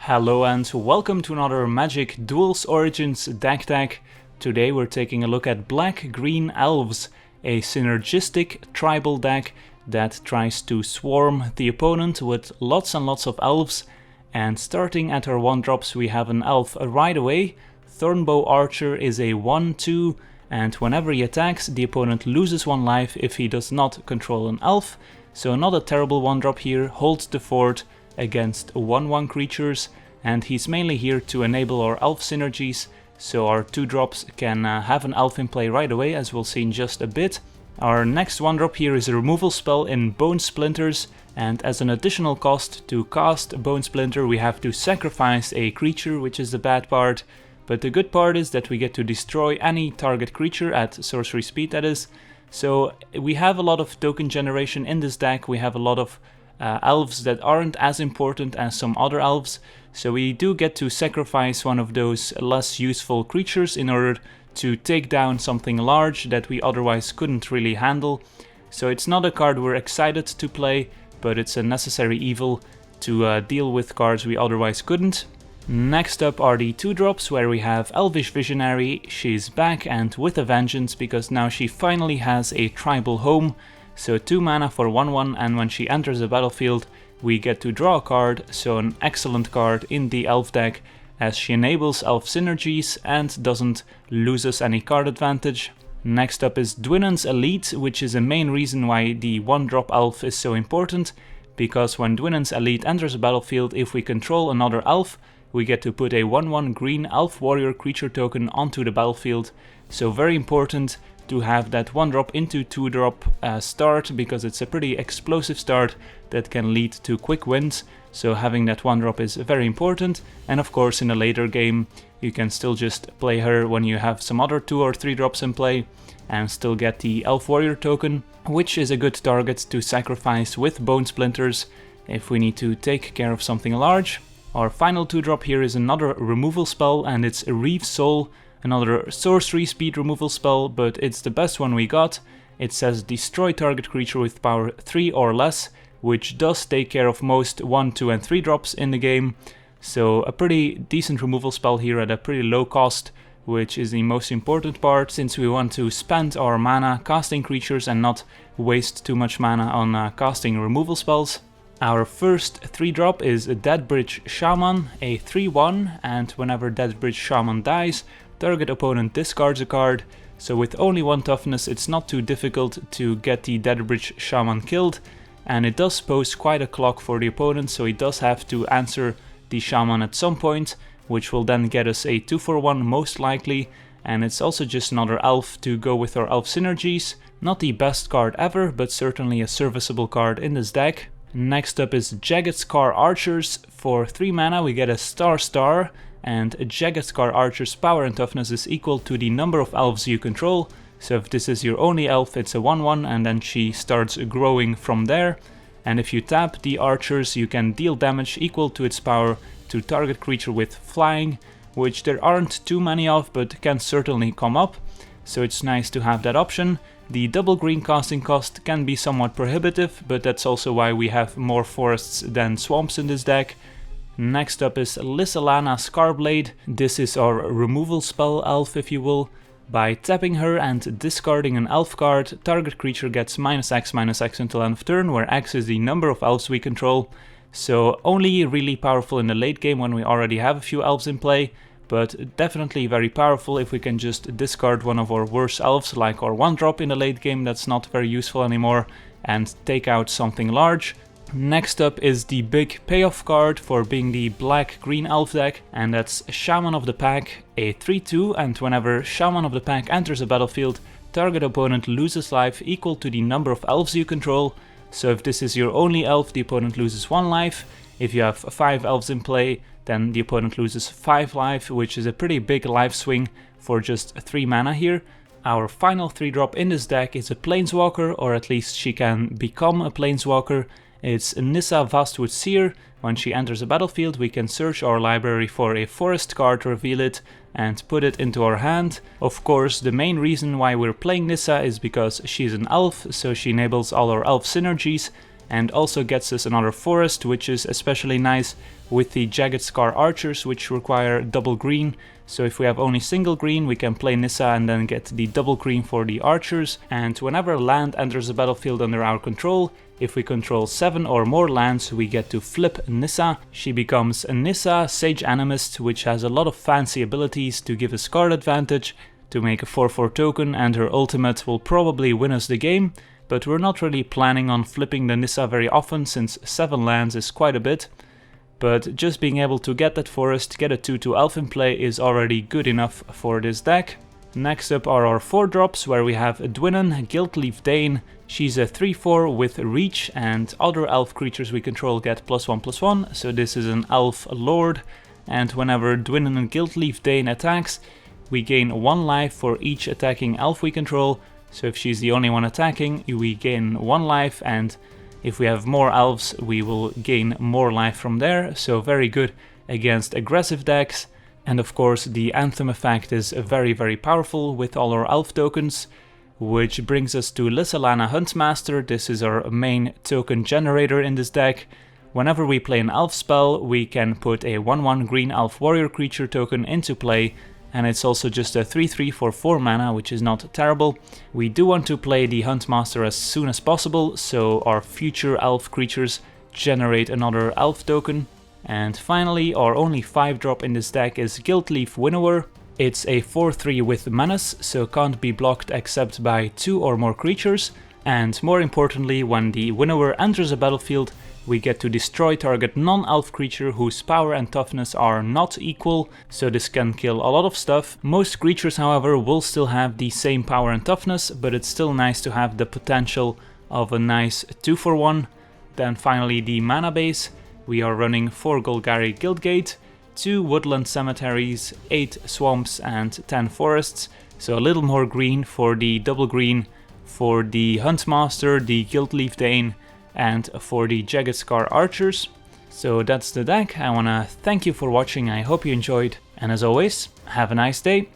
Hello and welcome to another Magic Duels Origins deck tag. Today we're taking a look at Black-Green Elves, a synergistic tribal deck that tries to swarm the opponent with lots and lots of elves. And starting at our 1-drops we have an elf right away. Thermo Archer is a 1/2 and whenever he attacks the opponent loses 1 life if he does not control an elf. So not a terrible 1-drop here, holds the fort against 1/1 creatures, and he's mainly here to enable our elf synergies, so our 2-drops can have an elf in play right away, as we'll see in just a bit. Our next 1-drop here is a removal spell in Bone Splinters, and as an additional cost to cast Bone Splinter we have to sacrifice a creature, which is the bad part, but the good part is that we get to destroy any target creature at sorcery speed, that is. So we have a lot of token generation in this deck, we have a lot of elves that aren't as important as some other elves, so we do get to sacrifice one of those less useful creatures in order to take down something large that we otherwise couldn't really handle. So it's not a card we're excited to play, but it's a necessary evil to deal with cards we otherwise couldn't. Next up are the 2-drops, where we have Elvish Visionary. She's back and with a vengeance, because now she finally has a tribal home. So 2 mana for 1/1, and when she enters the battlefield we get to draw a card, so an excellent card in the elf deck as she enables elf synergies and doesn't lose us any card advantage. Next up is Dwinnen's Elite, which is a main reason why the 1-drop elf is so important, because when Dwinnen's Elite enters the battlefield, if we control another elf, we get to put a 1/1 green elf warrior creature token onto the battlefield, so very important to have that 1-drop into 2-drop start, because it's a pretty explosive start that can lead to quick wins, so having that 1-drop is very important. And of course in a later game you can still just play her when you have some other 2 or 3 drops in play and still get the elf warrior token, which is a good target to sacrifice with Bone Splinters if we need to take care of something large. Our final 2-drop here is another removal spell, and it's Reeve Soul, another sorcery speed removal spell, but it's the best one we got. It says destroy target creature with power 3 or less, which does take care of most 1, 2 and 3 drops in the game. So a pretty decent removal spell here at a pretty low cost, which is the most important part, since we want to spend our mana casting creatures and not waste too much mana on casting removal spells. Our first 3-drop is a Deadbridge Shaman, a 3/1, and whenever Deadbridge Shaman dies, target opponent discards a card. So with only 1 toughness it's not too difficult to get the Deadbridge Shaman killed, and it does pose quite a clock for the opponent, so he does have to answer the Shaman at some point, which will then get us a 2/1 most likely, and it's also just another elf to go with our elf synergies. Not the best card ever, but certainly a serviceable card in this deck. Next up is Jagged Archers. For 3 mana we get a star, and a Jagged Archer's power and toughness is equal to the number of elves you control. So if this is your only elf it's a 1/1, and then she starts growing from there. And if you tap the archers you can deal damage equal to its power to target creature with flying, which there aren't too many of but can certainly come up, so it's nice to have that option. The double green casting cost can be somewhat prohibitive, but that's also why we have more forests than swamps in this deck. Next up is Alana Scarblade. This is our removal spell elf, if you will. By tapping her and discarding an elf card, target creature gets -X until end of turn, where X is the number of elves we control. So only really powerful in the late game when we already have a few elves in play, but definitely very powerful if we can just discard one of our worst elves, like our 1-drop in the late game that's not very useful anymore, and take out something large. Next up is the big payoff card for being the Black-Green Elf deck, and that's Shaman of the Pack, a 3/2, and whenever Shaman of the Pack enters a battlefield, target opponent loses life equal to the number of elves you control. So if this is your only elf, the opponent loses 1 life. If you have 5 elves in play, then the opponent loses 5 life, which is a pretty big life swing for just 3 mana here. Our final 3-drop in this deck is a Planeswalker, or at least she can become a Planeswalker. It's Nissa Vastwood Seer. When she enters a battlefield we can search our library for a forest card, reveal it, and put it into our hand. Of course the main reason why we're playing Nissa is because she's an elf, so she enables all our elf synergies, and also gets us another forest, which is especially nice with the Jagged Archers, which require double green. So if we have only single green, we can play Nissa and then get the double green for the archers. And whenever land enters the battlefield under our control, if we control 7 or more lands, we get to flip Nissa. She becomes a Nissa Sage Animist, which has a lot of fancy abilities to give us card advantage, to make a 4/4 token, and her ultimate will probably win us the game. But we're not really planning on flipping the Nissa very often, since 7 lands is quite a bit. But just being able to get that forest, get a 2/2 elf in play is already good enough for this deck. Next up are our 4 drops, where we have Dwinnen, Gilt-leaf Dane. She's a 3/4 with reach, and other elf creatures we control get +1/+1, so this is an elf lord. And whenever Dwinnen and Gilt-leaf Dane attacks, we gain 1 life for each attacking elf we control. So if she's the only one attacking, we gain 1 life, and if we have more elves, we will gain more life from there. So very good against aggressive decks. And of course the Anthem effect is very powerful with all our elf tokens, which brings us to Alana Huntmaster. This is our main token generator in this deck. Whenever we play an elf spell, we can put a 1/1 green elf warrior creature token into play, and it's also just a 3/3 for 4 mana, which is not terrible. We do want to play the Huntmaster as soon as possible, so our future elf creatures generate another elf token. And finally, our only 5-drop in this deck is Gilt-leaf Winnower. It's a 4/3 with Menace, so can't be blocked except by 2 or more creatures. And more importantly, when the Winnower enters a battlefield, we get to destroy target non-elf creature whose power and toughness are not equal, so this can kill a lot of stuff. Most creatures, however, will still have the same power and toughness, but it's still nice to have the potential of a nice 2-for-1. Then finally the mana base. We are running 4 Golgari Guildgate, 2 Woodland Cemeteries, 8 Swamps and 10 Forests, so a little more green for the double green for the Huntmaster, the Gilt-leaf Dane, and for the Jagged Archers. So that's the deck. I wanna thank you for watching, I hope you enjoyed, and as always, have a nice day.